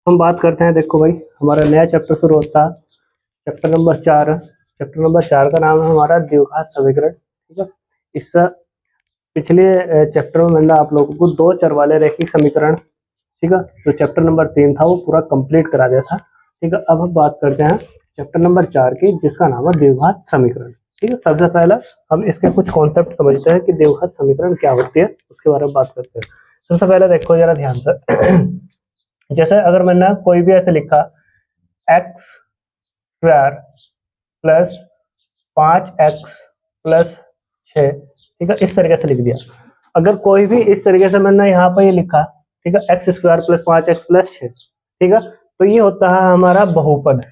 हम बात करते हैं, देखो भाई हमारा नया चैप्टर शुरू होता है, चैप्टर नंबर 4। चैप्टर नंबर 4 का नाम है हमारा द्विघात समीकरण। ठीक है, इस पिछले चैप्टर में मैंने आप लोगों को दो चर वाले रैखिक समीकरण, ठीक है, जो चैप्टर नंबर 3 था वो पूरा कंप्लीट करा दिया था। ठीक है, अब हम बात करते हैं चैप्टर नंबर 4 की, जिसका नाम है द्विघात समीकरण। ठीक है, सबसे पहला हम इसके कुछ कॉन्सेप्ट समझते हैं कि द्विघात समीकरण क्या होती है, उसके बारे में बात करते हैं। सबसे पहले देखो जरा ध्यान से जैसे अगर मैंने कोई भी ऐसे लिखा एक्स स्क्वायर प्लस 5x+6, ठीक है, इस तरीके से लिख दिया। अगर कोई भी इस तरीके से मैंने यहाँ पर ये लिखा, ठीक है, एक्स स्क्वायर प्लस 5x+6, ठीक है, तो ये होता है हमारा बहुपद।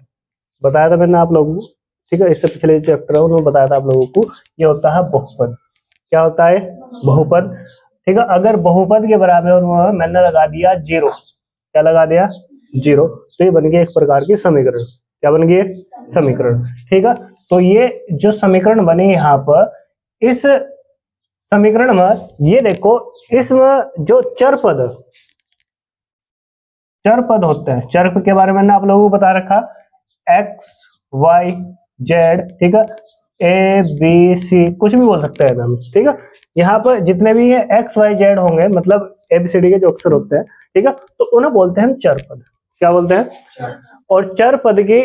बताया था मैंने आप लोगों को, ठीक है, इससे पिछले चैप्टर में बताया था आप लोगों को, ये होता है बहुपद। क्या होता है? बहुपद। ठीक है, अगर बहुपद के बराबर मैंने लगा दिया 0, क्या लगा दिया? 0, तो ये बन गया एक प्रकार की समीकरण। क्या बन गई? समीकरण। ठीक है, तो ये जो समीकरण बने यहाँ पर, इस समीकरण में ये देखो, इसमें जो चर पद होते हैं, चर के बारे में मैंने आप लोगों को बता रखा, एक्स वाई जेड, ठीक है, ए बी सी, कुछ भी बोल सकते हैं हम। ठीक है, यहाँ पर जितने भी ये एक्स वाई जेड होंगे, मतलब एबीसीडी के जो अक्षर होते हैं, ठीक है, तो उन्हें बोलते हैं हम चर पद। क्या बोलते हैं? और चर पद की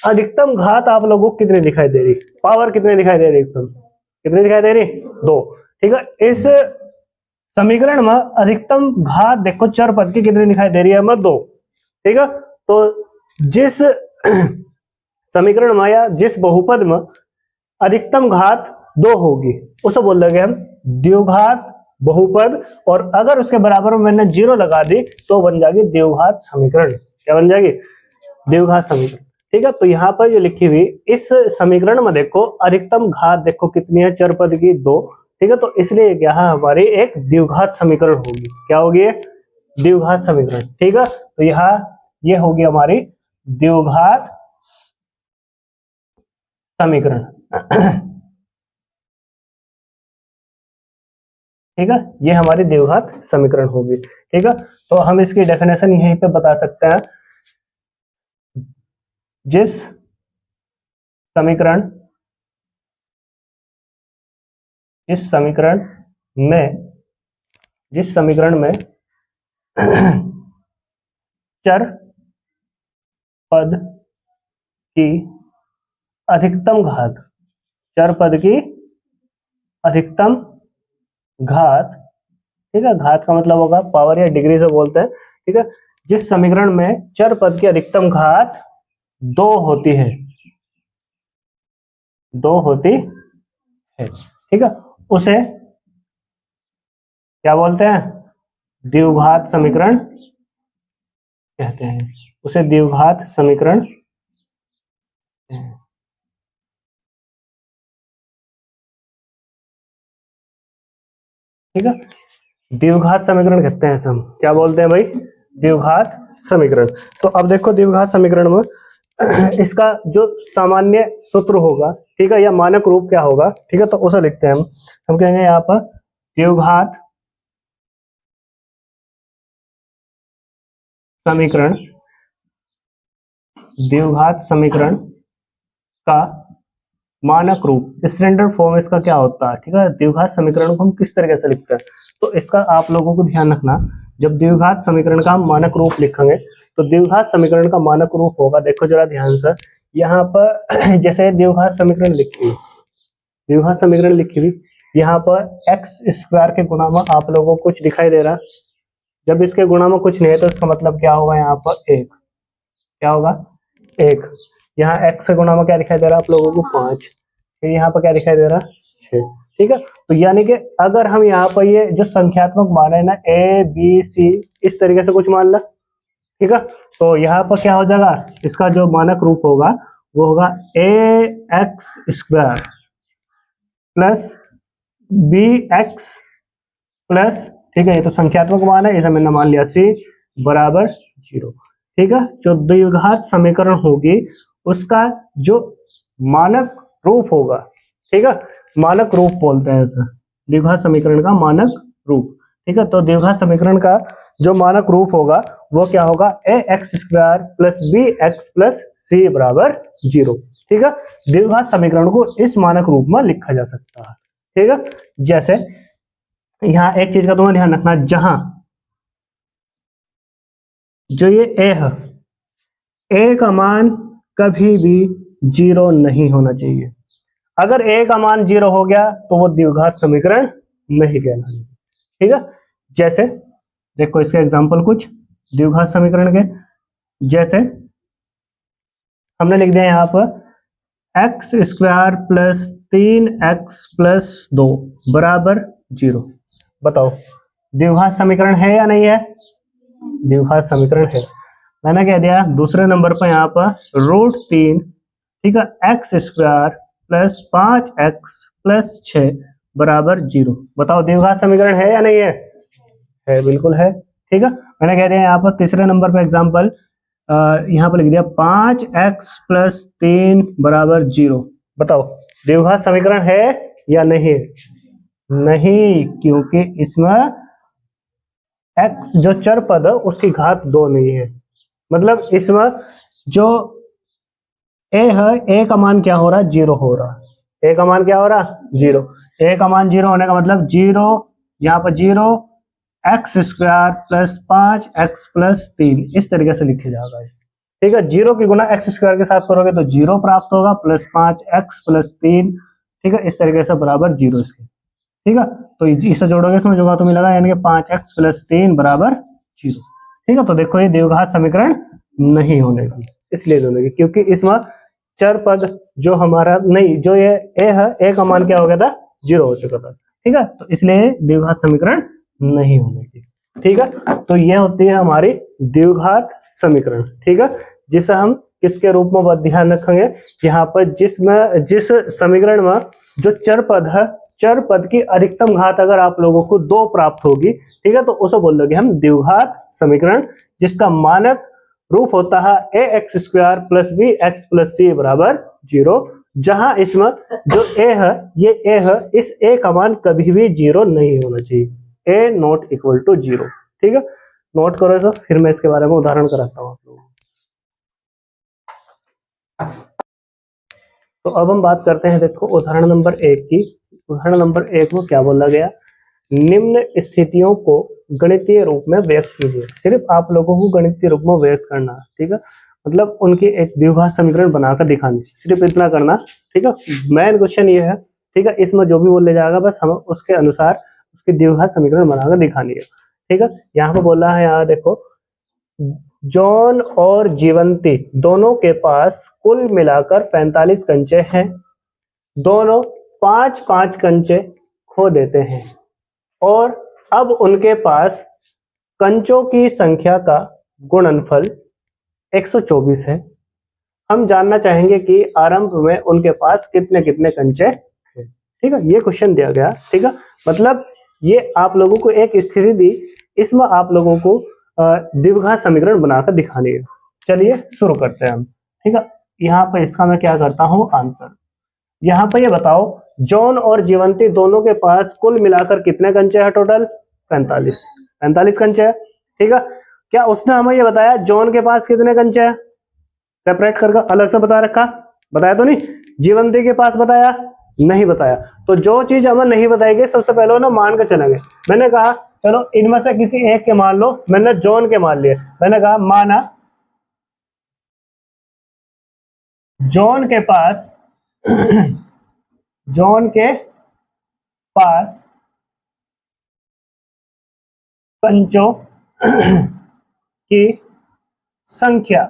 अधिकतम घात आप लोगों को कितनी दिखाई दे रही? पावर कितनी दिखाई दे रही? एकदम कितनी दिखाई दे रही? 2। ठीक है, इस समीकरण में अधिकतम घात देखो चर पद की कितनी दिखाई दे रही है? हमें 2। ठीक है, तो जिस समीकरण में या जिस बहुपद में अधिकतम घात 2 होगी, उसे बोल रहे हम द्विघात बहुपद। और अगर उसके बराबर में मैंने 0 लगा दी तो बन जाएगी द्विघात समीकरण। क्या बन जाएगी? द्विघात समीकरण। ठीक है, तो यहाँ पर जो लिखी हुई इस समीकरण में देखो अधिकतम घात देखो कितनी है चर पद की? 2। ठीक है, तो इसलिए क्या है, हमारी एक द्विघात समीकरण होगी। क्या होगी? द्विघात समीकरण। ठीक है, तो यहाँ ये होगी हमारी द्विघात समीकरण। ठीक है, ये हमारी द्विघात समीकरण होगी। ठीक है, तो हम इसकी डेफिनेशन यहीं पे बता सकते हैं। जिस समीकरण में चर पद की अधिकतम घात, चर पद की अधिकतम घात, ठीक है, घात का मतलब होगा पावर या डिग्री से बोलते हैं। ठीक है, जिस समीकरण में चर पद की अधिकतम घात 2 होती है, 2 होती है, ठीक है, उसे क्या बोलते हैं? द्विघात समीकरण कहते हैं। उसे द्विघात समीकरण कहते हैं। ठीक है, द्विघात समीकरण कहते हैं हम। क्या बोलते हैं भाई? द्विघात समीकरण। तो अब देखो द्विघात समीकरण में इसका जो सामान्य सूत्र होगा, ठीक है, या मानक रूप क्या होगा, ठीक है, तो उसे लिखते हैं हम कहेंगे यहाँ पर द्विघात समीकरण, द्विघात समीकरण का मानक रूप, स्टैंडर्ड फॉर्म इसका क्या होता है? ठीक है, द्विघात समीकरण को हम किस तरीके से लिखते हैं, तो इसका आप लोगों को ध्यान रखना। जब द्विघात समीकरण का हम मानक रूप लिखेंगे, तो द्विघात समीकरण का मानक रूप होगा, देखो जरा ध्यान से, यहाँ पर जैसे द्विघात समीकरण लिखी हुई, द्विघात समीकरण लिखी हुई, यहाँ पर एक्स स्क्वायर के गुणा में आप लोगों को कुछ दिखाई दे रहा। जब इसके गुणा में कुछ नहीं है तो इसका मतलब क्या होगा? यहाँ पर 1। क्या होगा? 1। यहाँ x से गुणा में क्या दिखाई दे रहा है आप लोगों को? 5। फिर यहाँ पर क्या दिखाई दे रहा? 6। ठीक है, तो यानी कि अगर हम यहाँ पर ये जो संख्यात्मक मान है ना, a b c, इस तरीके से कुछ मान ला, ठीक है, तो यहाँ पर क्या हो जाएगा? इसका जो मानक रूप होगा वो होगा ax square plus bx plus, ठीक है, ये तो संख्यात्मक मान है, इसे मैंने मान लिया c बराबर 0। ठीक है, जो द्विघात समीकरण होगी उसका जो मानक रूप होगा, ठीक है, मानक रूप बोलते हैं इसे, द्विघात समीकरण का मानक रूप। ठीक है। तो द्विघात समीकरण का जो मानक रूप होगा वो क्या होगा, ax² plus bx plus c बराबर 0। ठीक है, द्विघात समीकरण को इस मानक रूप में लिखा जा सकता है। ठीक है, जैसे यहां एक चीज का तुम्हें ध्यान रखना, जहां जो ये a है, a का मान कभी भी 0 नहीं होना चाहिए। अगर a का मान 0 हो गया तो वो द्विघात समीकरण नहीं कहलाएगा। ठीक है, जैसे देखो इसके एग्जांपल कुछ द्विघात समीकरण के, जैसे हमने लिख दिया यहाँ पर x² प्लस 3x प्लस 2 बराबर 0। बताओ द्विघात समीकरण है या नहीं है? द्विघात समीकरण है। मैंने कह दिया दूसरे नंबर पर यहाँ पर √3, ठीक है, x² प्लस 5x प्लस 6 बराबर 0। बताओ द्विघात समीकरण है या नहीं है? है, बिल्कुल है। ठीक है, मैंने कह दिया यहाँ पर तीसरे नंबर पर एग्जाम्पल, यहाँ पर लिख दिया 5x प्लस 3 बराबर 0। बताओ द्विघात समीकरण है या नहीं? नहीं, क्योंकि इसमें x जो चर पद है उसकी घात 2 नहीं है। मतलब इसमें जो a है, a का मान क्या हो रहा है? 0 हो रहा है। a का मान क्या हो रहा है? 0। a का मान 0 होने का मतलब 0, यहाँ पर 0 x² प्लस 5x प्लस 3 इस तरीके से लिखे जाएगा। ठीक है, 0 की गुना x² के साथ करोगे तो 0 प्राप्त होगा, प्लस 5x प्लस 3, ठीक है, इस तरीके से बराबर 0 इसके। ठीक है, तो इसे जोड़ोगे इसमें जो तो मिलेगा, यानी कि 5x प्लस 3 बराबर 0। ठीक है, तो देखो ये द्विघात समीकरण नहीं होने की, इसलिए होने की क्योंकि इसमें चर पद जो हमारा नहीं, जो ये a है, a का मान क्या हो गया था? 0 हो चुका था। ठीक है, तो इसलिए द्विघात समीकरण नहीं होने की। ठीक है, तो ये होती है हमारी द्विघात समीकरण। ठीक है, जिसे हम किसके रूप में ध्यान रखेंगे, यहाँ पर जिस समीकरण में जो चर पद है, चर पद की अधिकतम घात अगर आप लोगों को 2 प्राप्त होगी, ठीक है, तो उसे बोल दोगे हम द्विघात समीकरण, जिसका मानक रूप होता है ax² plus bx plus c बराबर 0। जहां इसमें जो a है, ये a है, इस a का मान कभी भी 0 नहीं होना चाहिए, a नॉट इक्वल टू 0। ठीक है, नोट करो सर, फिर मैं इसके बारे में उदाहरण कराता हूँ आप लोगों को। तो अब हम बात करते हैं, देखो उदाहरण नंबर 1 की। उदाहरण नंबर 1 में क्या बोला गया, निम्न स्थितियों को गणितीय रूप में व्यक्त कीजिए। सिर्फ आप लोगों को गणितीय रूप में व्यक्त करना, ठीक है, मतलब उनकी एक द्विघात समीकरण बनाकर दिखानी, सिर्फ इतना करना। ठीक है, मेन क्वेश्चन ये है। ठीक है, इसमें जो भी बोले जाएगा बस हमें उसके अनुसार उसकी द्विघात समीकरण बनाकर दिखानी है। ठीक है, यहाँ पे बोला है, यहाँ देखो, जॉन और जीवंती दोनों के पास कुल मिलाकर 45 कंचे हैं। दोनों 5-5 कंचे खो देते हैं और अब उनके पास कंचों की संख्या का गुणनफल 124 है। हम जानना चाहेंगे कि आरंभ में उनके पास कितने कितने कंचे थे। ठीक है, ये क्वेश्चन दिया गया। ठीक है, मतलब ये आप लोगों को एक स्थिति दी, इसमें आप लोगों को द्विघात समीकरण बनाकर दिखानी है। चलिए शुरू करते हैं हम। ठीक है, यहाँ पर इसका मैं क्या करता हूँ आंसर। यहाँ पर ये बताओ, जॉन और जीवंती दोनों के पास कुल मिलाकर कितने कंचे हैं? टोटल 45 कंचे हैं। ठीक है, क्या उसने हमें ये बताया जॉन के पास कितने कंचे हैं? सेपरेट करके अलग से बता रखा? बताया तो नहीं। जीवंती के पास बताया? नहीं बताया। तो जो चीज हमें नहीं बताई गई, सबसे पहले ना मान के चलेंगे। मैंने कहा चलो इनमें से किसी एक के मान लो, मैंने जॉन के मान लिए। मैंने कहा माना जॉन के पास जॉन के पास कंचों की संख्या,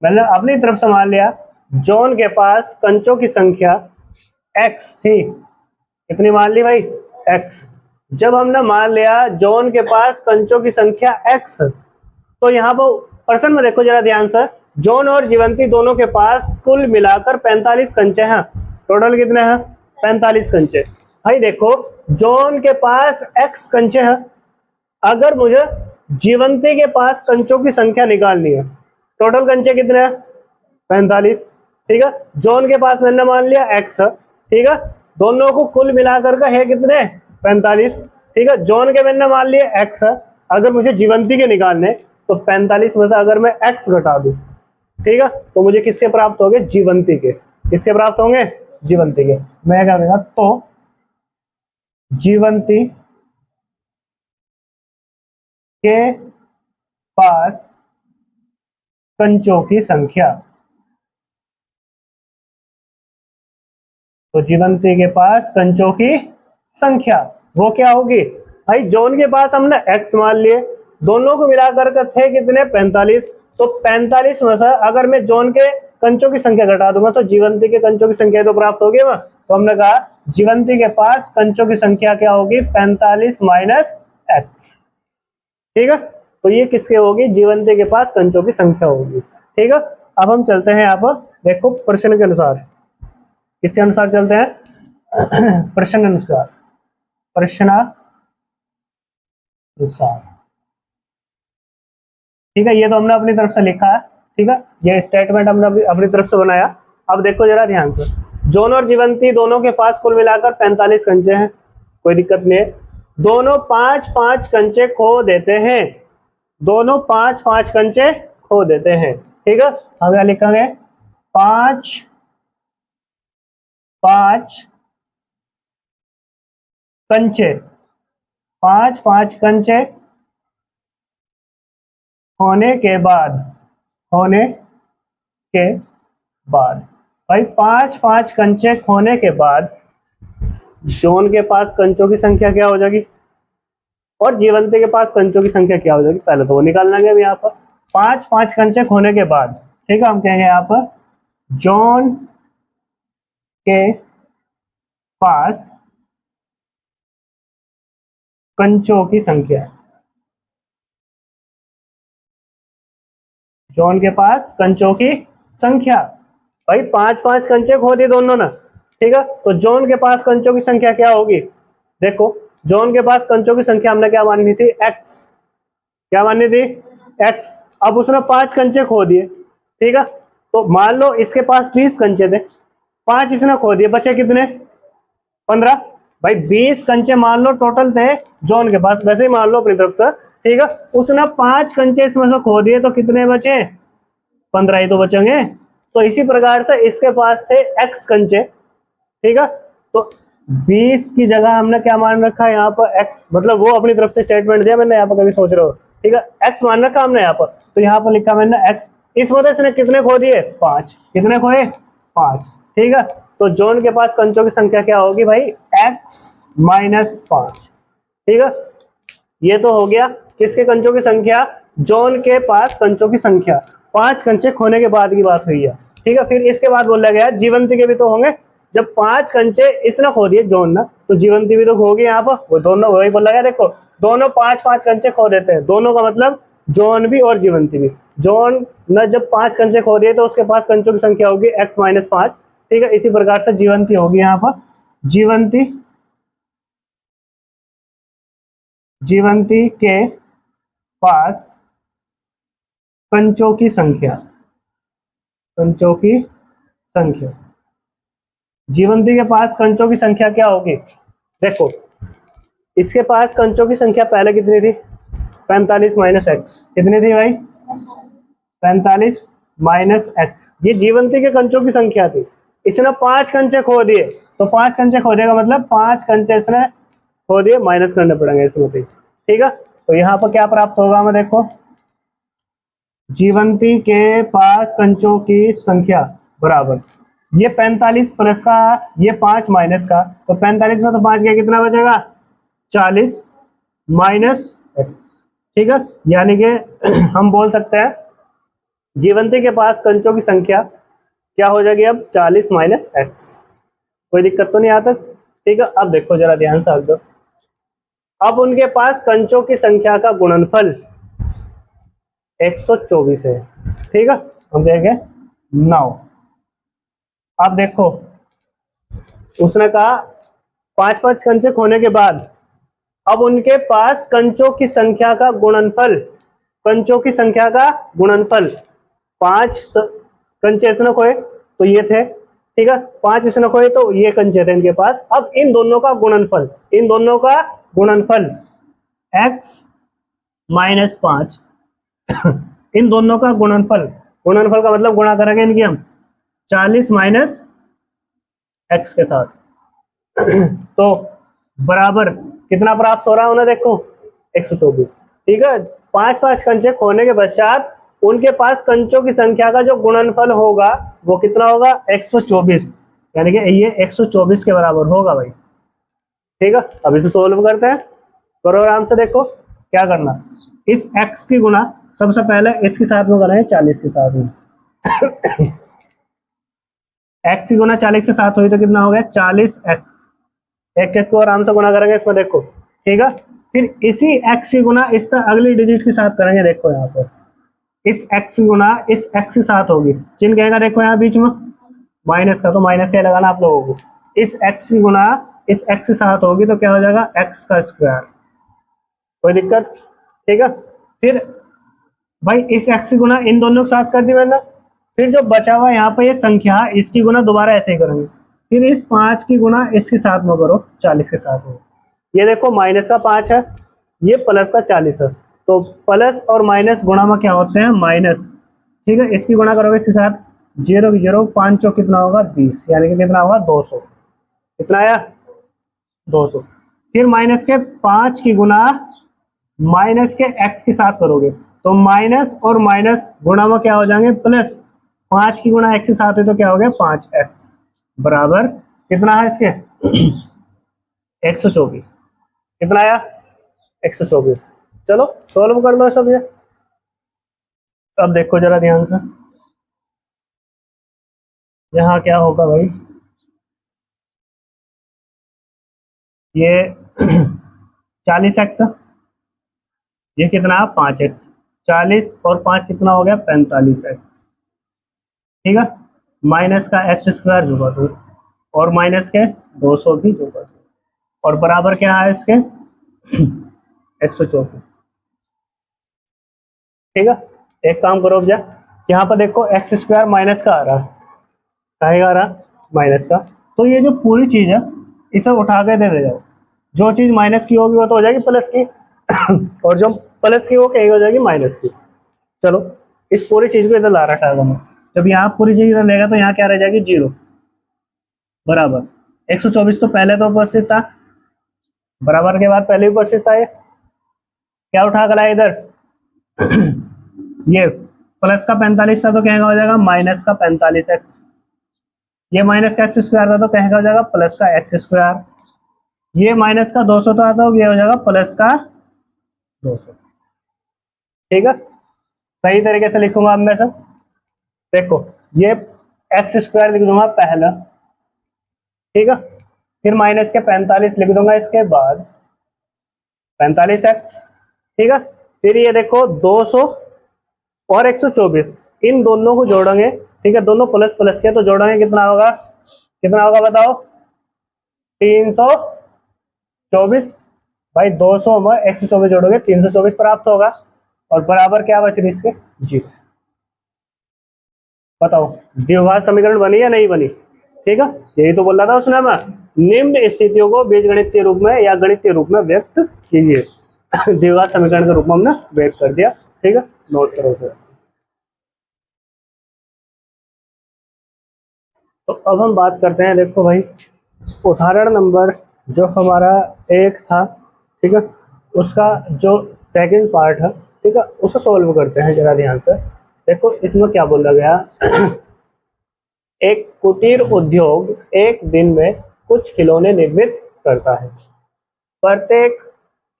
मैंने अपनी तरफ से मान लिया जॉन के पास कंचों की संख्या x थी। कितनी मान ली भाई? x। जब हमने मान लिया जॉन के पास कंचों की संख्या x, तो यहाँ पर प्रश्न में देखो जरा ध्यान से, जॉन और जीवंती दोनों के पास कुल मिलाकर 45 कंचे हैं। टोटल कितने हैं? 45 कंचे। भाई देखो, जॉन के पास x कंचे हैं, अगर मुझे जीवंती के पास कंचों की संख्या निकालनी है, टोटल कंचे कितने हैं? 45। ठीक है, जॉन के पास मैंने मान लिया x है। ठीक है, दोनों को कुल मिलाकर का है कितने? 45, ठीक है। जॉन के मैंने मान लिए x है, अगर मुझे जीवंती के निकालने तो 45 में से अगर मैं x घटा दूं, ठीक है, तो मुझे किससे प्राप्त होंगे? जीवंती के। किससे प्राप्त होंगे? जीवंती के। मैं क्या करूंगा, तो जीवंती के पास कंचों की संख्या, तो जीवंती के पास कंचों की संख्या वो क्या होगी भाई? जॉन के पास हमने x मान लिए, दोनों को मिलाकर के थे कितने? 45। तो 45 में से अगर मैं जॉन के कंचों की संख्या घटा दूंगा तो जीवंती के कंचों की संख्या तो प्राप्त होगी ना। तो हमने कहा जीवंती के पास कंचों की संख्या क्या होगी? 45 माइनस x, ठीक है। तो ये किसके होगी? जीवंती के पास कंचों की संख्या होगी, ठीक है। अब हम चलते हैं यहाँ पर, देखो प्रश्न के अनुसार, किसके अनुसार चलते हैं? प्रश्न अनुसार, प्रश्नानुसार, ठीक है। ये तो हमने अपनी तरफ से लिखा है, ठीक है, ये स्टेटमेंट हमने अपनी तरफ से बनाया। अब देखो जरा ध्यान से, जॉन और जीवंती दोनों के पास कुल मिलाकर 45 कंचे हैं, कोई दिक्कत नहीं है। दोनों 5-5 कंचे खो देते हैं, दोनों 5-5 कंचे खो देते हैं, ठीक है। हम क्या लिखेंगे? 5 कंचे, 5-5 कंचे होने के बाद भाई 5-5 कंचे खोने के बाद जॉन के पास कंचों की संख्या क्या हो जाएगी और जीवंती के पास कंचों की संख्या क्या हो जाएगी? पहले तो वो निकाल लेंगे अब यहाँ पर। 5-5 कंचे खोने के बाद, ठीक है, हम कहेंगे यहाँ पर जॉन के पास कंचों की संख्या, जॉन के पास कंचों की संख्या, भाई 5-5 कंचे खो दिए दोनों ना, ठीक है। तो जॉन के पास कंचों की संख्या क्या होगी? देखो जॉन के पास कंचों की संख्या हमने क्या मानी थी? x। क्या मानी थी? x। अब उसने 5 कंचे खो दिए, ठीक है। तो मान लो इसके पास 20 कंचे थे, 5 इसने खो दिए, बचे कितने? 15। भाई 20 कंचे मान लो टोटल थे जॉन के पास, वैसे ही मान लो अपनी तरफ से, ठीक है। उसने 5 कंचे इसमें से खो दिए, तो कितने बचे? 15 ही तो बचेंगे। तो इसी प्रकार से इसके पास थे x कंचे, ठीक है। तो 20 की जगह हमने क्या मान रखा है यहाँ पर? x, मतलब वो अपनी तरफ से स्टेटमेंट दिया मैंने, यहाँ पर कभी सोच रहे हो, ठीक है, x मान रखा हमने यहाँ पर। तो यहाँ पर लिखा मैंने x। इस वजह से कितने खो दिए? 5। कितने खोए? 5, ठीक है। तो जॉन के पास कंचों की संख्या क्या होगी भाई? x माइनस 5, ठीक है। ये तो हो गया किसके कंचों की संख्या? जॉन के पास कंचों की संख्या, 5 कंचे खोने के बाद की बात हुई है, ठीक है। फिर इसके बाद बोला गया जीवंती के भी तो होंगे। जब 5 कंचे इसने खो दिए जॉन ना, तो जीवंती भी तो होगी यहाँ पर, वो दोनों, वही बोला गया, देखो दोनों 5-5 कंचे खो देते हैं, दोनों का मतलब जॉन भी और जीवंती भी। जॉन ने जब 5 कंचे खो दिए तो उसके पास कंचों की संख्या होगी x माइनस 5, ठीक है। इसी प्रकार से जीवंती होगी यहाँ पर, जीवंती के पास कंचों की संख्या, जीवंती के पास कंचों की संख्या क्या होगी? देखो इसके पास कंचों की संख्या पहले कितनी थी? 45 माइनस एक्स। कितनी थी भाई? 45 माइनस एक्स। ये जीवंती के कंचों की संख्या थी। इसने 5 कंचे खो दिए, तो 5 कंचे खो देगा मतलब 5 कंचे इसने खो दिए, माइनस करने पड़ेंगे इसमें, ठीक है। तो यहाँ पर क्या प्राप्त होगा हमें? देखो जीवंती के पास कंचों की संख्या बराबर ये 45 प्लस का, ये 5 माइनस का, तो 45 में तो 5 गया, कितना बचेगा? 40 माइनस एक्स, ठीक है। यानी कि हम बोल सकते हैं जीवंती के पास कंचों की संख्या क्या हो जाएगी अब? 40 माइनस एक्स। कोई दिक्कत तो नहीं आता, ठीक है। अब देखो जरा ध्यान से दो, अब उनके पास कंचों की संख्या का गुणनफल 124 है, ठीक है। हम देखें 9। अब देखो उसने कहा 5-5 कंचे खोने के बाद अब उनके पास कंचों की संख्या का गुणनफल, कंचों की संख्या का गुणनफल, 5 कंचे इसने खोए तो ये थे, ठीक है, 5 इसने खोए तो ये कंचे थे इनके पास। अब इन दोनों का गुणनफल, इन दोनों का गुणनफल x माइनस 5 इन दोनों का गुणनफल, गुणनफल का मतलब गुणा करेंगे इनकी हम 40 माइनस x के साथ तो बराबर कितना प्राप्त हो रहा है उन्हें, देखो 124। ठीक है, 5 कंचे खोने के पश्चात उनके पास कंचों की संख्या का जो गुणनफल होगा वो कितना होगा, 124, यानी कि ये 124 के बराबर होगा भाई। ठीक है, अब इसे सोल्व करते हैं, करो आराम से। देखो क्या करना, इस x की गुणा सबसे पहले इसके साथ में करेंगे 40 के साथ में x की गुणा 40 के साथ हुई तो कितना हो गया 40x, एक एक को आराम से गुणा करेंगे इसमें, देखो। ठीक है, फिर इसी x की गुणा इस अगली डिजिट के साथ करेंगे, देखो यहाँ पर इस x की गुणा इस x के साथ होगी, चिन्ह कहेगा देखो यहाँ बीच में माइनस का, तो माइनस का लगाना आप लोगों को। इस x की गुणा इस x के साथ होगी तो क्या हो जाएगा x का स्क्वायर, कोई दिक्कत। ठीक है, फिर भाई इस x की गुणा इन दोनों के साथ कर दी मैंने, फिर जो बचा हुआ यहाँ पर ये संख्या इसकी गुणा दोबारा ऐसे ही करेंगे, फिर इस 5 की गुणा इसके साथ में करो 40 के साथ में। ये देखो माइनस का 5 है, ये प्लस का 40 है, तो प्लस और माइनस गुणा में क्या होते हैं माइनस। ठीक है, इसकी गुणा करोगे इसके साथ 0 की 0, 5 चौक कितना होगा 20, यानी कि कितना होगा 200, कितना आया 200। फिर माइनस के 5 की गुणा माइनस के x के साथ करोगे तो माइनस और माइनस गुणा में क्या हो जाएंगे प्लस, 5 की गुणा x के साथ है तो क्या हो गया 5x बराबर कितना है इसके 124, कितना आया 124। चलो सॉल्व कर लो सब ये। अब देखो जरा ध्यान से, यहाँ क्या होगा भाई, ये 40x, ये कितना 5x, 40 और 5 कितना हो गया 45x। ठीक है, माइनस का एक्स स्क्वायर जो कर दो और माइनस के 200 भी जो कर दो, और बराबर क्या है इसके 124। ठीक है, एक काम करो भैया, यहाँ पर देखो एक्स स्क्वायर माइनस का आ रहा है, कहेगा आ रहा माइनस का, तो ये जो पूरी चीज है इसे उठा के दे जाओ, जो चीज माइनस की होगी वो तो हो जाएगी प्लस की और जो प्लस की वो कहीं हो जाएगी माइनस की। चलो इस पूरी चीज को इधर ला रखा है मैंने, जब यहाँ पूरी चीज इधर लेगा तो यहाँ क्या रह जाएगी 0 बराबर 124, तो पहले तो उपस्थित था, बराबर के बाद पहले उपस्थित था, ये क्या उठा कर आया इधर ये प्लस का 45 था तो कहेगा हो जाएगा माइनस का 45x, ये माइनस का एक्स स्क्वायर था तो कहेगा हो जाएगा प्लस का एक्स स्क्वायर, ये माइनस का 200 था तो ये हो जाएगा प्लस का 200। ठीक है, सही तरीके से लिखूंगा अब मैं सब, देखो ये एक्स स्क्वायर लिख दूंगा पहला, ठीक है, फिर माइनस के 45 लिख दूंगा इसके बाद 45x। ठीक है, फिर ये देखो 200 और 124 इन दोनों को जोड़ेंगे, ठीक है, दोनों प्लस प्लस के तो जोड़ेंगे कितना होगा, कितना होगा बताओ 324, भाई 200 में 124 जोड़ोगे 324 प्राप्त होगा, और बराबर क्या बच रही इसके 0। बताओ द्विघात समीकरण बनी या नहीं बनी। ठीक है, यही तो बोल रहा था उसने, मैं निम्न स्थितियों को बीजगणितीय रूप में या गणितीय रूप में व्यक्त कीजिए द्विघात समीकरण के रूप में हमने व्यक्त कर दिया। ठीक है, नोट करो सर। तो अब हम बात करते हैं, देखो भाई उदाहरण नंबर जो हमारा 1 था, ठीक है, उसका जो सेकंड पार्ट है, ठीक है, उसे सॉल्व करते हैं जरा ध्यान से। देखो इसमें क्या बोला गया एक कुटीर उद्योग एक दिन में कुछ खिलौने निर्मित करता है, प्रत्येक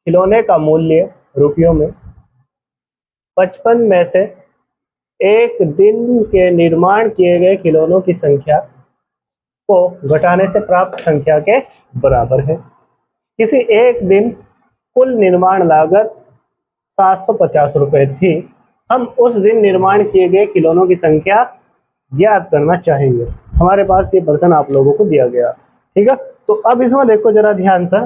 खिलौने का मूल्य रुपयों में 55 में से एक दिन के निर्माण किए गए खिलौनों की संख्या को घटाने से प्राप्त संख्या के बराबर है। किसी एक दिन कुल निर्माण लागत 750 रुपए थी, हम उस दिन निर्माण किए गए खिलौनों की संख्या ज्ञात करना चाहेंगे। हमारे पास ये प्रश्न आप लोगों को दिया गया। ठीक है, तो अब इसमें देखो जरा ध्यान से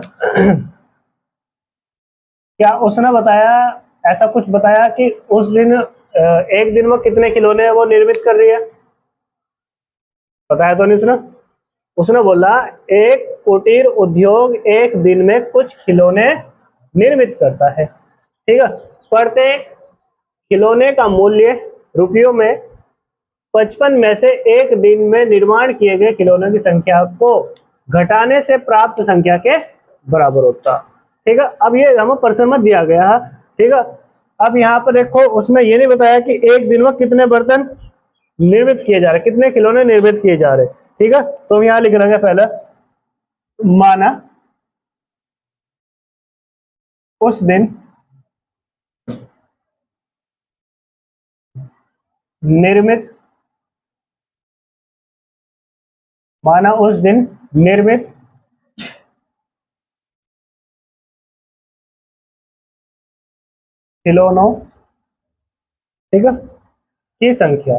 क्या उसने बताया, ऐसा कुछ बताया कि उस दिन एक दिन में कितने खिलौने वो निर्मित कर रही है। बताया तो नहीं उसने? उसने बोला एक कुटीर उद्योग एक दिन में कुछ खिलौने निर्मित करता है, ठीक है। प्रत्येक खिलौने का मूल्य रुपयों में 55 में से एक दिन में निर्माण किए गए खिलौनों की संख्या को घटाने से प्राप्त संख्या के बराबर होता, ठीक है। अब ये हमें प्रश्न में दिया गया है, ठीक है। अब यहाँ पर देखो उसमें ये नहीं बताया कि एक दिन में कितने बर्तन निर्मित किए जा रहे, कितने खिलौने निर्मित किए जा रहे, ठीक है। तो हम यहाँ लिख लेंगे पहले, माना उस दिन निर्मित, माना उस दिन निर्मित खिलौनों, ठीक है, की संख्या,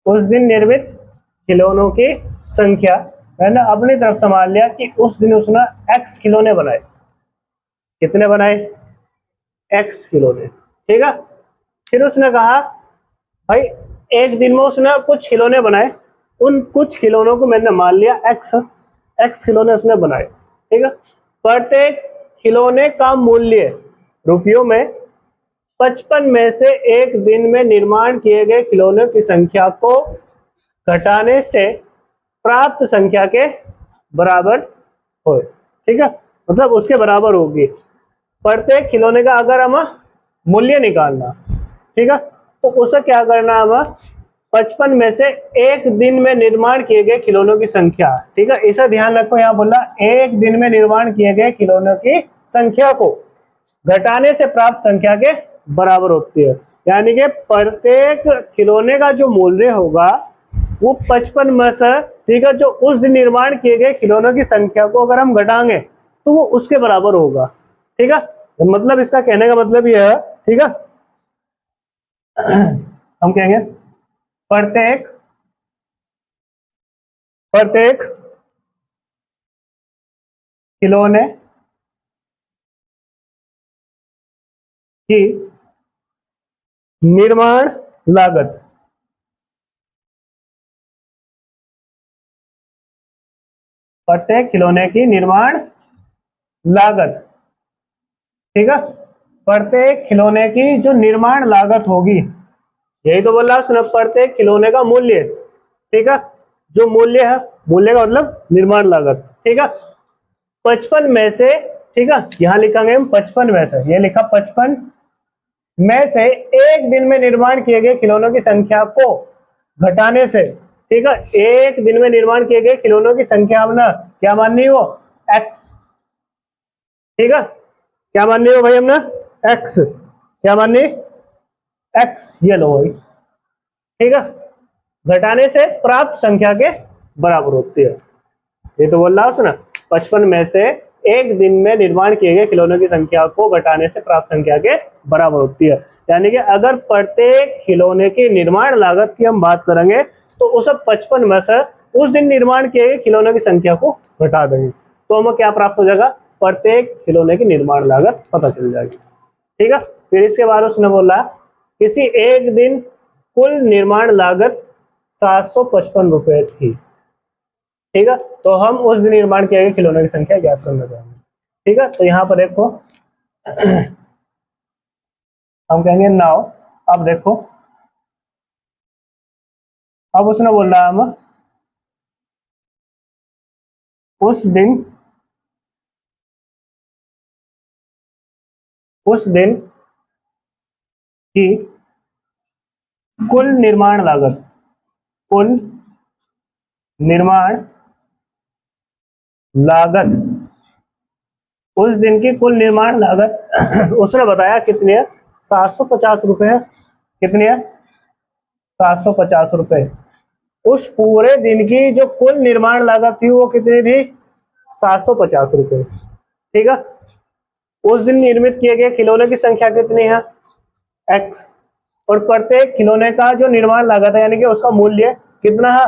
उस दिन निर्मित खिलौनों की संख्या, मैंने अपनी तरफ संभाल लिया कि उस दिन उसने एक्स खिलौने बनाए। कितने बनाए? एक्स खिलौने, ठीक है। फिर उसने कहा भाई एक दिन में उसने कुछ खिलौने बनाए, उन कुछ खिलौनों को मैंने मान लिया एक्स, एक्स खिलौने उसने बनाए, ठीक है। प्रत्येक खिलौने का मूल्य रुपयों में 55 में से एक दिन में निर्माण किए गए खिलौनों की संख्या को घटाने से प्राप्त संख्या के बराबर हो, ठीक है। मतलब उसके बराबर होगी। प्रत्येक खिलौने का अगर हम मूल्य निकालना, ठीक है, तो उसे क्या करना हमें 55 में से एक दिन में निर्माण किए गए खिलौनों की संख्या, ठीक है। इसे ध्यान रखो, यहाँ बोला एक दिन में निर्माण किए गए खिलौनों की संख्या को घटाने से प्राप्त संख्या के बराबर होती है। यानी कि प्रत्येक खिलौने का जो मूल्य होगा वो 55 में से, ठीक है, जो उस दिन निर्माण किए गए खिलौनों की संख्या को अगर हम घटाएंगे तो वो उसके बराबर होगा, ठीक है। मतलब इसका कहने का मतलब यह है, ठीक है, हम कहेंगे प्रत्येक प्रत्येक खिलौने की निर्माण लागत, प्रत्येक खिलौने की निर्माण लागत, ठीक है। प्रत्येक खिलौने की जो निर्माण लागत होगी, यही तो बोल रहा है, प्रत्येक खिलौने का मूल्य, ठीक है, जो मूल्य है, मूल्य का मतलब निर्माण लागत, ठीक है, 55 में से, ठीक है, यहां लिखेंगे हम 55 में से, ये लिखा 55 में से एक दिन में निर्माण किए गए खिलौनों की संख्या को घटाने से, ठीक है, एक दिन में निर्माण किए गए खिलौनों की संख्या हमने क्या माननी हो? एक्स, ठीक है। क्या माननी हो भाई हमने? एक्स। क्या माननी? एक्स, ये लो भाई, ठीक है। घटाने से प्राप्त संख्या के बराबर होती है। ये तो बोल रहा है उसने 55 में से एक दिन में निर्माण किए गए खिलौनों की संख्या को घटाने से प्राप्त संख्या के बराबर होती है। यानी कि अगर प्रत्येक खिलौने की निर्माण लागत की हम बात करेंगे तो उस 55 में से उस दिन निर्माण किए गए खिलौनों की संख्या को घटा देंगे तो हमें क्या प्राप्त हो जाएगा? प्रत्येक खिलौने की निर्माण लागत पता चल जाएगी, ठीक है। फिर इसके बाद उसने बोला किसी एक दिन कुल निर्माण लागत 755 रुपए थी, ठीक है। तो हम उस दिन निर्माण किए गए खिलौनों की संख्या ज्ञात करना चाहेंगे, ठीक है। तो यहाँ पर देखो हम कहेंगे नाउ, अब देखो, अब उसने बोल रहा है हम उस दिन की कुल निर्माण लागत, कुल निर्माण लागत, उस दिन की कुल निर्माण लागत उसने बताया कितनी है? 750 रुपए है। कितनी है? 750 रुपए। उस पूरे दिन की जो कुल निर्माण लागत थी वो कितनी थी? 750 रुपए, ठीक है। उस दिन निर्मित किए गए खिलौने की संख्या कितनी है? एक्स। और प्रत्येक खिलौने का जो निर्माण लागत है यानी कि उसका मूल्य कितना है?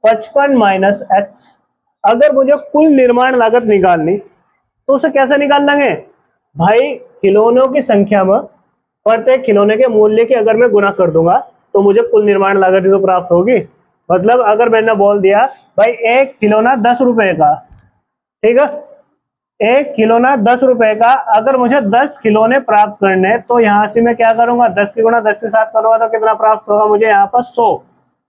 55 माइनस एक्स। अगर मुझे कुल निर्माण लागत निकालनी तो उसे कैसे निकाल लेंगे भाई? खिलौनों की संख्या में प्रत्येक खिलौने के मूल्य की अगर मैं गुणा कर दूंगा तो मुझे कुल निर्माण लागत ही तो प्राप्त होगी। मतलब अगर मैंने बोल दिया भाई एक खिलौना 10 रुपए का, ठीक है, एक खिलौना 10 रुपए का, अगर मुझे 10 खिलौने प्राप्त करने तो यहां से मैं क्या करूंगा, 10 की गुणा 10 के साथ करूंगा तो कितना प्राप्त होगा मुझे यहाँ पर 100।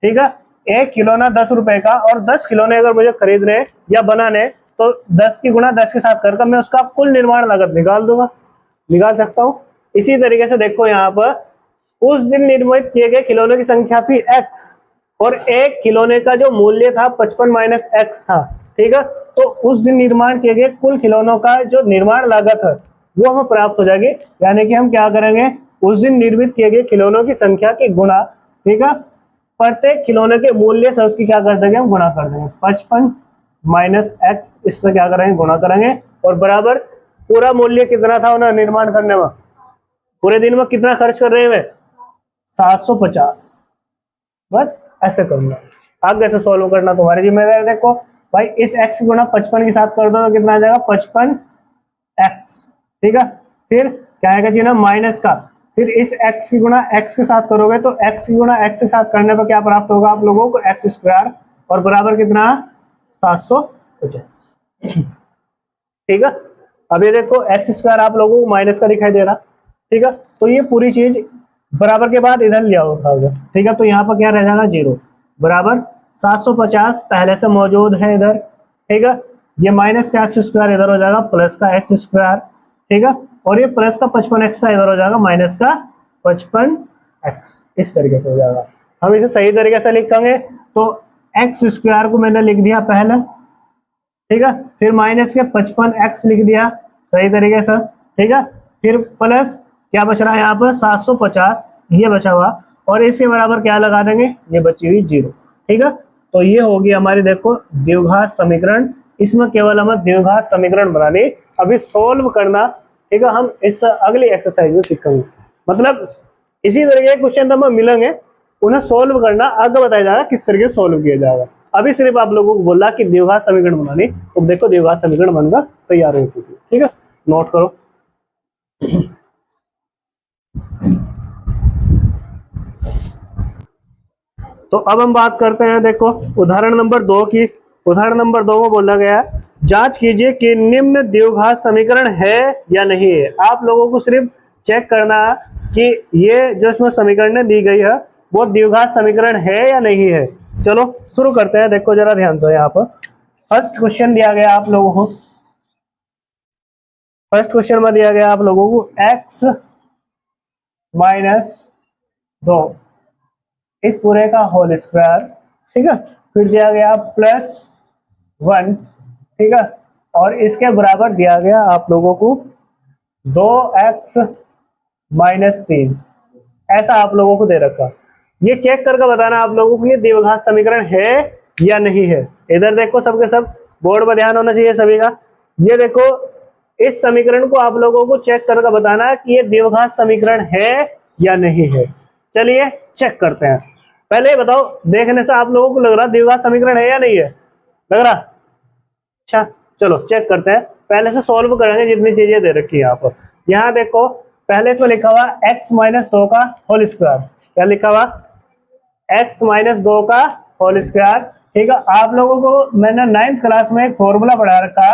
ठीक है, एक खिलौना 10 रुपए का और 10 खिलौने अगर मुझे खरीदने या बनाने तो 10 की गुणा 10 के साथ करके मैं उसका कुल निर्माण लागत निकाल दूंगा, निकाल सकता हूँ। इसी तरीके से देखो यहाँ पर उस दिन निर्मित किए गए खिलौनों की संख्या थी x और एक खिलौने का जो मूल्य था 55 माइनस x था। ठीक है, तो उस दिन निर्माण किए गए कुल खिलौनों का जो निर्माण लागत है वो हमें प्राप्त हो जाएगी। यानी कि हम क्या करेंगे, उस दिन निर्मित किए गए खिलौनों की संख्या की गुणा, ठीक है, प्रत्येक खिलौने के मूल्य से उसकी क्या कर देंगे, हम गुणा कर देंगे। 55 माइनस x, इससे क्या करेंगे, गुणा करेंगे और बराबर पूरा मूल्य कितना था उन्हें निर्माण करने में, पूरे दिन में कितना खर्च कर रहे हैं 750। बस ऐसे करूंगा, आगे से सॉल्व करना तुम्हारी जिम्मेदारी। देखो भाई इस x गुणा 55 के साथ कर दो तो कितना आ जाएगा 55x। ठीक है, फिर क्या आएगा जी ना माइनस का, फिर इस x की गुणा x के साथ करोगे तो x की गुणा x के साथ करने पर क्या प्राप्त होगा आप लोगों को, x स्क्वायर और बराबर कितना 750। ठीक है, अब ये देखो x स्क्वायर आप लोगों को माइनस का दिखाई दे रहा। ठीक है, तो ये पूरी चीज बराबर के बाद इधर लिया होगा। ठीक है, तो यहाँ पर क्या रह जाएगा 0 बराबर 750 पहले से मौजूद है इधर। ठीक है, ये माइनस का एक्स स्क्वायर इधर हो जाएगा प्लस का एक्स स्क्वायर। ठीक है, और ये प्लस का 55x था इधर हो जाएगा माइनस का 55x, इस तरीके से हो जाएगा। हम इसे सही तरीके से लिखेंगे तो एक्स स्क्वायर को मैंने लिख दिया पहले, ठीक है, फिर माइनस के 55x लिख दिया सही तरीके से। ठीक है, फिर प्लस क्या बच रहा है यहाँ पर 750 ये बचा हुआ और इसके बराबर क्या लगा देंगे, ये बची हुई 0। ठीक है, तो ये होगी हमारी देखो द्विघात समीकरण। इसमें केवल हमें द्विघात समीकरण बनानी, अभी सोल्व करना। ठीक है, हम इस अगली एक्सरसाइज में सीखेंगे। मतलब इसी तरीके के क्वेश्चन हमें मिलेंगे, उन्हें सोल्व करना आगे बताया जाएगा किस तरीके से सोल्व किया जाएगा। अभी सिर्फ आप लोगों को बोला कि द्विघात समीकरण बनानी, तो देखो द्विघात समीकरण बनकर तैयार हो चुकी है। ठीक है, नोट करो। तो अब हम बात करते हैं देखो उदाहरण नंबर 2 की। उदाहरण नंबर 2 में बोला गया है जांच कीजिए कि निम्न द्विघात समीकरण है या नहीं है। आप लोगों को सिर्फ चेक करना है कि ये जो इसमें समीकरण दी गई है वो द्विघात समीकरण है या नहीं है। चलो शुरू करते हैं। देखो जरा ध्यान से, यहाँ पर फर्स्ट क्वेश्चन दिया गया आप लोगों को, फर्स्ट क्वेश्चन में दिया गया आप लोगों को x माइनस 2 इस पूरे का होल स्क्वायर। ठीक है, फिर दिया गया प्लस 1। ठीक है, और इसके बराबर दिया गया आप लोगों को 2x माइनस 3। ऐसा आप लोगों को दे रखा। ये चेक करके बताना आप लोगों को ये द्विघात समीकरण है या नहीं है। इधर देखो सबके सब बोर्ड पर ध्यान होना चाहिए सभी का। ये देखो इस समीकरण को आप लोगों को चेक करके बताना कि ये द्विघात समीकरण है या नहीं है। चलिए चेक करते हैं। पहले ये बताओ, देखने से आप लोगों को लग रहा द्विघात समीकरण है या नहीं है, लग रहा? अच्छा चलो चेक करते हैं। पहले से सॉल्व करेंगे जितनी चीजें दे रखी है यहाँ पर। यहाँ देखो पहले इसमें लिखा हुआ x माइनस 2 का होल स्क्वायर। क्या लिखा हुआ, x माइनस 2 का होल स्क्वायर। ठीक है, आप लोगों को मैंने 9th क्लास में एक फॉर्मूला पढ़ा रखा,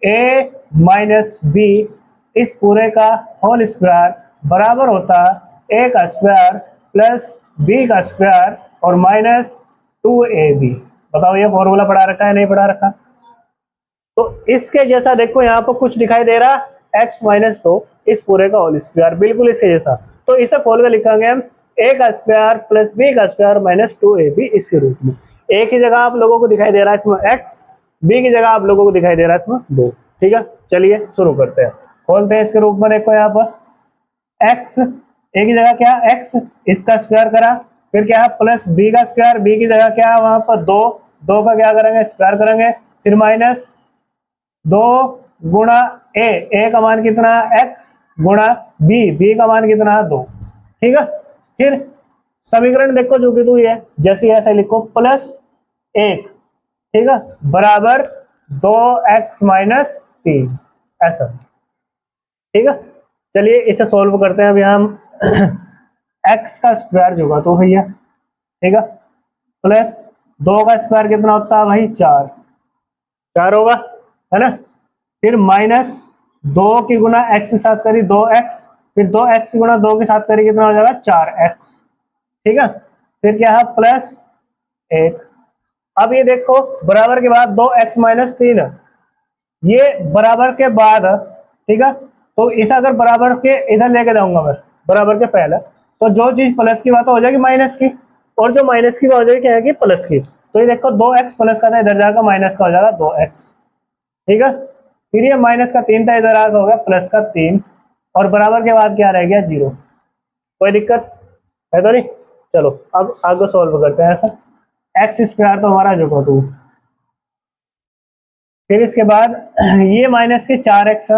a माइनस बी इस पूरे का होल स्क्वायर बराबर होता a का स्क्वायर प्लस b का स्क्वायर और माइनस 2ab। बताओ ये फॉर्मूला पढ़ा रखा है नहीं पढ़ा रखा? तो इसके जैसा देखो यहाँ पर कुछ दिखाई दे रहा, x माइनस 2 इस पूरे का होल स्क्वायर, बिल्कुल इसके जैसा। तो इसे खोल कर लिखेंगे हम a का स्क्वायर प्लस b का स्क्वायर माइनस 2ab इसके रूप में। a की जगह आप लोगों को दिखाई दे रहा है इसमें x, b की जगह आप लोगों को दिखाई दे रहा है इसमें 2। ठीक है, चलिए शुरू करते हैं। खोलते हैं इसके रूप में। देखो यहाँ पर x, a की जगह क्या x, इसका स्क्वायर करा, फिर क्या है प्लस b का स्क्वायर, b की जगह क्या है वहां पर 2, 2 का क्या करेंगे स्क्वायर करेंगे, फिर माइनस 2 गुणा a का मान कितना x गुणा b का मान कितना है 2। ठीक है, फिर समीकरण देखो जो कि तू है जैसे ऐसे लिखो प्लस 1, ठीक है, बराबर 2x माइनस 3 ऐसा। ठीक है, चलिए इसे सॉल्व करते हैं अभी हम। एक्स का स्क्वायर जो होगा तो भैया, ठीक है, प्लस 2 का स्क्वायर कितना होता है भाई 4, 4 होगा, है ना। फिर माइनस 2 की गुना एक्स के साथ करी 2x, फिर 2x की गुना 2 के साथ करी कितना हो जाएगा 4x, ठीक है। फिर क्या है प्लस 1। अब ये देखो बराबर के बाद 2x माइनस 3, ये बराबर के बाद, ठीक है। तो इसे अगर बराबर के इधर लेके जाऊंगा मैं, बराबर के पहले, तो जो चीज प्लस की बात हो जाएगी माइनस की, और जो माइनस की बात हो जाएगी क्या है कि प्लस की। तो ये देखो 2x प्लस का था इधर जाएगा माइनस का हो जाएगा 2x, ठीक है। फिर ये माइनस का 3 था इधर आगे हो गया प्लस का 3, और बराबर के बाद क्या रह गया 0। कोई दिक्कत है तो नहीं। चलो अब आगे सॉल्व करते हैं ऐसा। एक्स स्क्वायर तो हमारा जो टू, फिर इसके बाद ये माइनस के 4x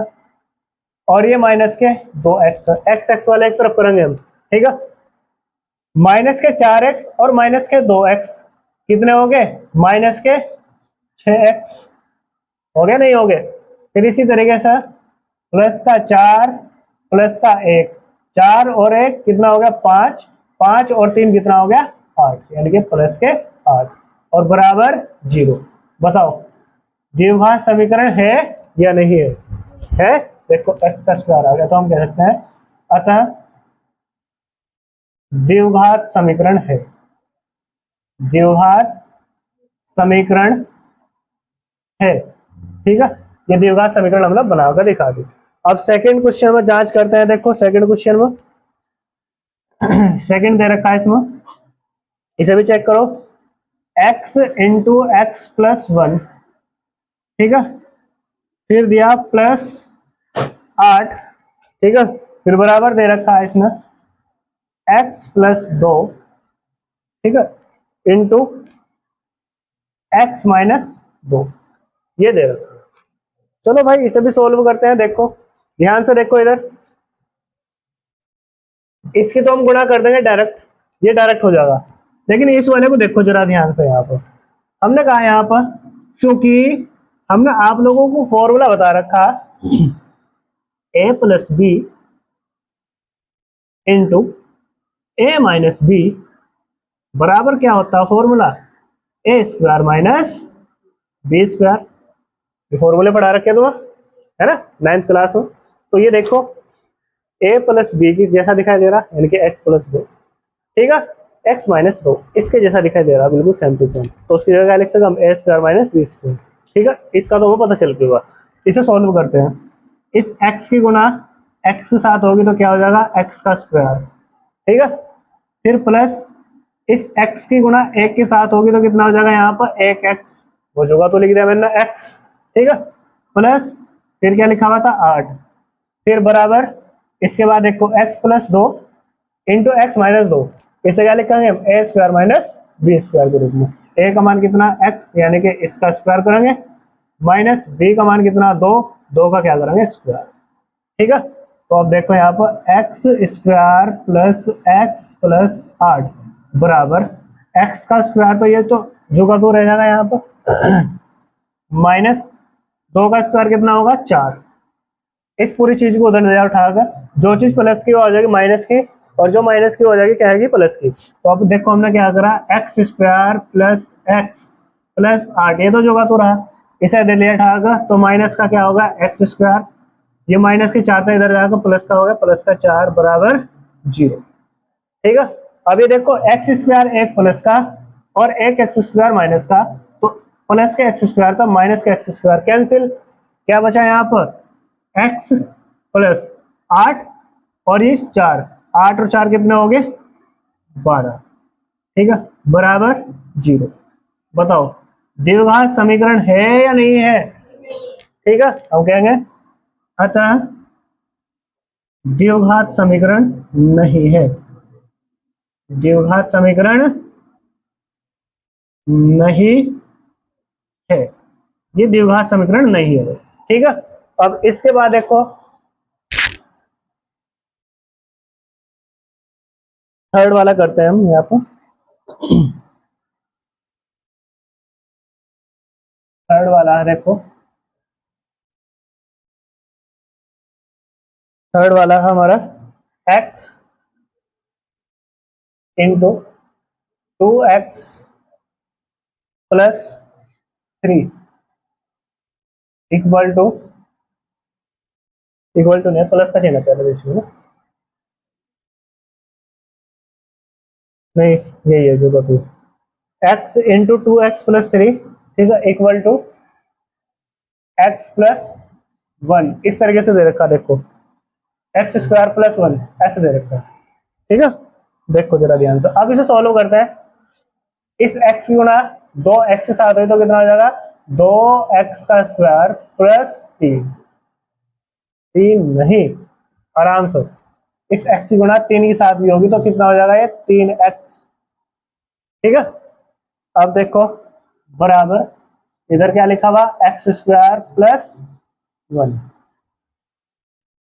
और ये माइनस के 2x, एक्स एक्स वाले एक तरफ करेंगे हम, ठीक है। माइनस के 4x और माइनस के 2x कितने हो गए, माइनस के 6x हो गए, नहीं हो गए। फिर इसी तरीके से प्लस का 4 प्लस का 1, 4 और 1 कितना हो गया 5, 5 और 3 कितना हो गया 8, यानी कि प्लस के 8 और बराबर 0। बताओ द्विघात समीकरण है या नहीं है? है। देखो एक्स का स्क्वायर आ गया तो हम कह सकते हैं अतः द्विघात समीकरण है, द्विघात समीकरण है, ठीक है। ये द्विघात समीकरण हम लोग बनाकर दिखा दी। अब सेकंड क्वेश्चन में जांच करते हैं। देखो सेकंड क्वेश्चन में सेकंड दे रखा है इसमें, इसे भी चेक करो। x इंटू एक्स प्लस 1, ठीक है। फिर दिया प्लस 8, ठीक है। फिर बराबर दे रखा है इसमें x प्लस 2, ठीक है, इंटू x माइनस 2, ये दे रखा है। चलो भाई इसे भी सोल्व करते हैं। देखो ध्यान से देखो इधर, इसकी तो हम गुणा कर देंगे डायरेक्ट, ये डायरेक्ट हो जाएगा, लेकिन इस वाले को देखो जरा ध्यान से। यहाँ पर हमने कहा यहाँ पर, क्योंकि हमने आप लोगों को फॉर्मूला बता रखा a plus B into A minus B बराबर क्या होता है formula, A square minus B square. ये फॉर्मूले पढ़ा रखे तुम्हें, है ना, 9th क्लास में। तो ये देखो a प्लस बी की जैसा दिखाई दे रहा, यानी कि x प्लस 2, ठीक है, x माइनस 2 इसके जैसा दिखाई दे रहा, बिल्कुल सेम टू सेम। तो उसकी जगह क्या लिख सकते हम, ए स्क्वायर माइनस बी स्क्वायर, ठीक है। इसका तो हमें पता चल गया। इसे सॉल्व करते हैं। इस x की गुणा x के साथ होगी तो क्या हो जाएगा x का स्क्वायर, ठीक है। फिर प्लस इस x की गुणा 1 के साथ होगी तो कितना हो जाएगा यहाँ पर 1x, वो जगह तो लिख दिया मैंने x, ठीक है। प्लस फिर क्या लिखा हुआ था 8, फिर बराबर इसके बाद देखो x plus 2 into x minus 2, इसे क्या लिखेंगे हम, ए स्क्वायर माइनस बी स्क्वायर के रूप में। ए का मान कितना x, यानी कि इसका स्क्वायर करेंगे, माइनस बी का मान कितना 2, 2 का क्या करेंगे स्क्वायर, ठीक है। तो अब देखो यहाँ पर x square plus x plus 8 बराबर एक्स का स्क्वायर, तो ये तो जो का तो रह जाएगा यहाँ पर माइनस 2 का स्क्वायर कितना होगा 4। इस पूरी चीज को उधर ले जाओ उठाकर, जो चीज प्लस की वो आ जाएगी माइनस की, और जो माइनस की हो जाएगी क्या आएगी प्लस की। तो अब देखो हमने क्या करा, x square plus x plus 8, ये तो जो का तो रहा, इसे इधर ले उठाकर, तो माइनस का क्या होगा एक्स स्क्वायर, ये माइनस के 4 था इधर जाकर प्लस का होगा, प्लस का 4 बराबर 0, ठीक है। अब ये देखो एक्स स्क्वायर एक प्लस का और एक एक्स स्क्वायर माइनस का, तो प्लस का एक्स स्क्वायर था माइनस का एक्स स्क्वायर कैंसिल, क्या बचा यहाँ पर एक्स प्लस 8 और ये 4, 8 और 4 कितने हो गए 12, ठीक है, बराबर 0। बताओ द्विघात समीकरण है या नहीं है, ठीक है। हम कहेंगे अतः द्विघात समीकरण नहीं है, द्विघात समीकरण नहीं है, ये द्विघात समीकरण नहीं है, ठीक है। अब इसके बाद देखो थर्ड वाला करते हैं हम यहाँ पर। थर्ड वाला है देखो, थर्ड वाला है हमारा x into 2x plus 3 equal to नहीं, प्लस का चिन्ह पहले बीच में ना, नहीं यही है जो बताओ, x इंटू 2x प्लस 3, ठीक है, इक्वल टू x प्लस 1, इस तरीके से दे रखा, देखो एक्स स्क्वायर प्लस 1 ऐसे दे रखा है, ठीक है। देखो जरा ध्यान से, अब इसे सॉल्व करते हैं। इस x की गुणा 2x के साथ हुई तो कितना हो जाएगा, 2x का स्क्वायर प्लस 3 नहीं, आराम से, इस x की गुणा 3 के साथ भी होगी तो कितना हो जाएगा, ये 3x, ठीक है। अब देखो बराबर, इधर क्या लिखा हुआ, एक्स स्क्वायर प्लस 1,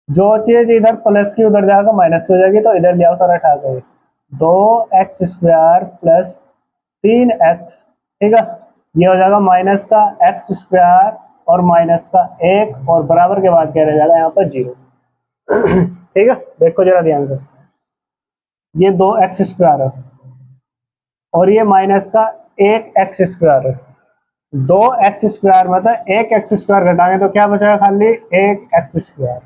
जो चीज इधर प्लस की उधर जाएगा माइनस की हो जाएगी, तो इधर ले आओ सारा उठा के, 2x स्क्वायर प्लस 3x, ठीक है, ये हो जाएगा माइनस का एक्स स्क्वायर और माइनस का 1 और बराबर के बाद क्या रह जाएगा यहाँ पर 0, ठीक है। देखो जरा ध्यान से, ये 2x स्क्वायर है और ये माइनस का 1x स्क्वायर है, 2x स्क्वायर मतलब 1x स्क्वायर घटाएंगे तो क्या बचेगा, खाली 1x स्क्वायर,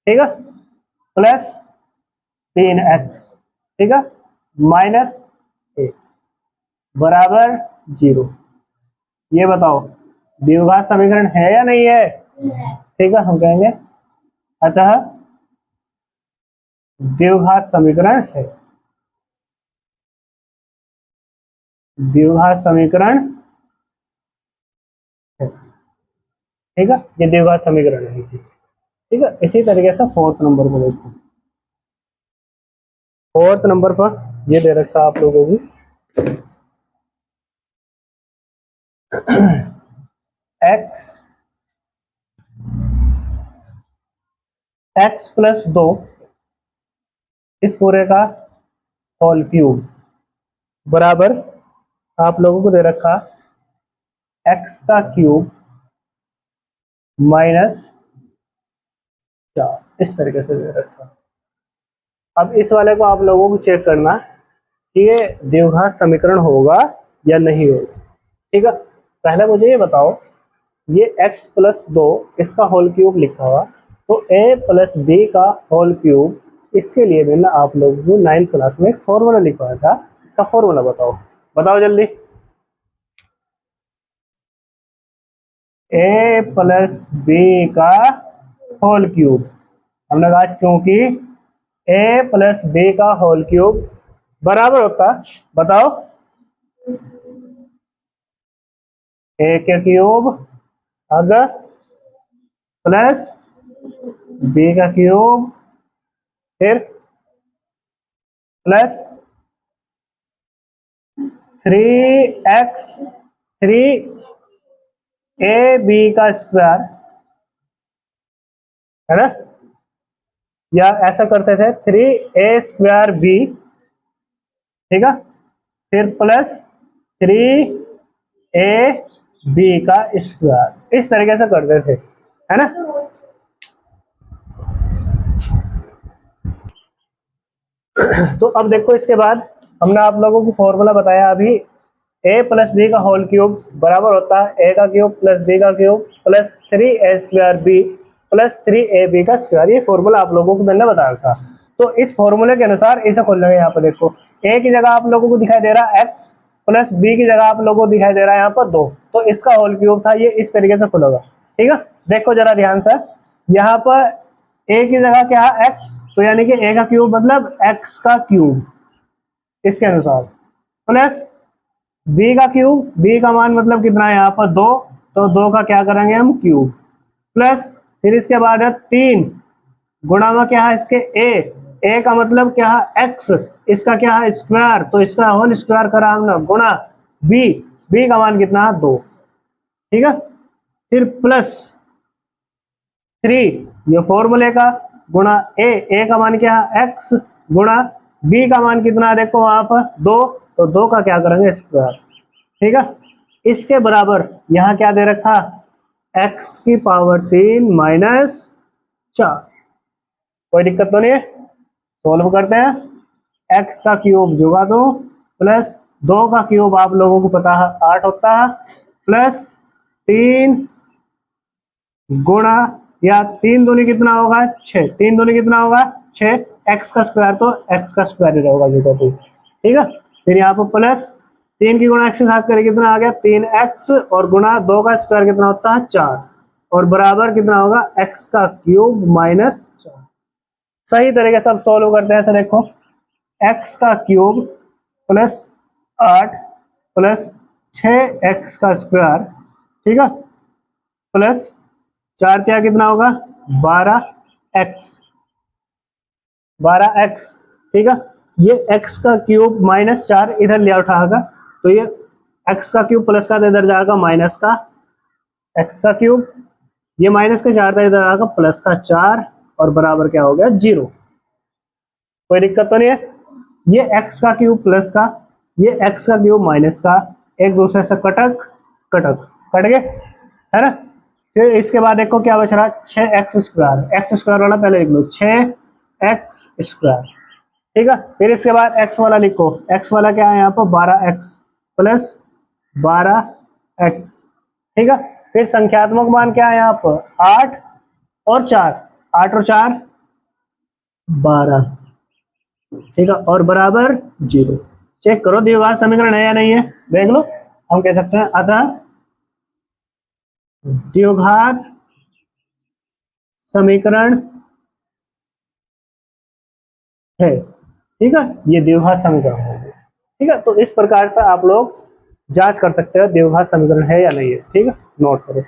ठीक है, प्लस 3x, ठीक है, माइनस 1 बराबर 0। ये बताओ द्विघात समीकरण है या नहीं है, ठीक है, हम कहेंगे अतः द्विघात समीकरण है, द्विघात समीकरण है, ठीक है, ये द्विघात समीकरण है, ठीक है। इसी तरीके से फोर्थ नंबर को देखो, फोर्थ नंबर पर ये दे रखा आप लोगों की x प्लस 2 इस पूरे का होल क्यूब बराबर आप लोगों को दे रखा x का क्यूब माइनस 4, इस तरीके से दे रखा। अब इस वाले को आप लोगों को चेक करना कि ये द्विघात समीकरण होगा या नहीं होगा, ठीक है। पहले मुझे ये बताओ, ये x प्लस 2 इसका होल क्यूब लिखा हुआ, तो a प्लस b का होल क्यूब, इसके लिए मैंने आप लोगों को 9th क्लास में एक फॉर्मूला लिखवाया था, इसका फॉर्मूला बताओ, बताओ जल्दी। a प्लस b का होल क्यूब, हमने कहा चूंकि a प्लस b का होल क्यूब बराबर होता, बताओ, a के क्यूब अगर प्लस b का क्यूब फिर प्लस 3x 3ab का स्क्वायर, है ना, या ऐसा करते थे 3a स्क्वायर b, ठीक है, फिर प्लस 3a b का स्क्वायर, इस तरीके से करते थे, है ना। तो अब देखो इसके बाद हमने आप लोगों को फॉर्मूला बताया अभी, a प्लस बी का होल क्यूब बराबर होता है a का क्यूब प्लस b का cube plus 3a square b plus 3ab का स्क्वायर, ये फॉर्मूला आप लोगों को मैंने बताया था। तो इस फॉर्मूले के अनुसार इसे खोल लेंगे, यहाँ पर देखो a की जगह आप लोगों को दिखाई दे रहा है x प्लस b की जगह आप लोगों को दिखाई दे रहा है यहाँ पर 2, तो इसका होल क्यूब था, ये इस तरीके से खुलेगा, ठीक है। देखो जरा ध्यान से, यहाँ पर a की जगह क्या है x, तो यानी कि a का क्यूब मतलब x का क्यूब इसके अनुसार, प्लस b का क्यूब, b का मान मतलब कितना है यहाँ पर 2, तो 2 का क्या करेंगे हम क्यूब, प्लस फिर इसके बाद है 3 गुणा में क्या है इसके a का मतलब क्या है x, इसका क्या है स्क्वायर, तो इसका होल स्क्वायर करा हमने, गुणा b का मान कितना है 2, ठीक है, फिर प्लस 3 ये फॉर्मूले का, गुणा a का मान क्या है x, गुणा b का मान कितना है देखो वहां पर 2, तो 2 का क्या करेंगे स्क्वायर, ठीक है। इसके बराबर यहाँ क्या दे रखा, x की पावर 3 माइनस 4, कोई दिक्कत तो नहीं है, सोल्व करते हैं। एक्स का क्यूब जोगा दो प्लस 2 का क्यूब आप लोगों को पता है 8 होता है, प्लस 3 गुणा या 3 दूनी कितना होगा 6, 3 दूनी कितना होगा 6, एक्स का स्क्वायर तो एक्स का स्क्वायर ही रहेगा जोगा दो, ठीक है। फिर यहाँ पर प्लस 3 की गुणा एक्स के साथ करें कितना आ गया 3x और गुणा 2 का स्क्वायर कितना होता है 4 और बराबर कितना होगा एक्स का क्यूब माइनस 4। सही तरीके से अब सॉल्व करते हैं। ऐसा देखो एक्स का क्यूब प्लस 8 प्लस 6x का स्क्वायर, ठीक है, प्लस 4 क्या कितना होगा 12x, 12x, ठीक है। ये x का क्यूब माइनस 4 इधर लिया उठाएगा तो ये x का क्यूब प्लस का इधर जाएगा माइनस का x का क्यूब, ये माइनस का 4 था इधर आएगा प्लस का 4 और बराबर क्या हो गया 0। कोई दिक्कत तो नहीं है। ये x का क्यूब प्लस का, ये x का क्यूब माइनस का, एक दूसरे से कटक कटक कट गए, है ना। फिर इसके बाद देखो क्या बच रहा 6x स्क्वायर, एक्स स्क्वायर वाला पहले लिख लो 6x स्क्वायर, ठीक है। फिर इसके बाद x वाला लिखो, x वाला क्या है यहाँ पर 12x प्लस 12x, ठीक है। फिर संख्यात्मक मान क्या है यहाँ पर 8 और 4, 8 और 4 12, ठीक है, और बराबर 0। चेक करो द्विघात समीकरण है या नहीं है, देख लो। हम कह सकते हैं अतः द्विघात समीकरण है, ठीक है, ये द्विघात समीकरण है, ठीक है। तो इस प्रकार से आप लोग जांच कर सकते हो द्विघात समीकरण है या नहीं है, ठीक है, नोट करो।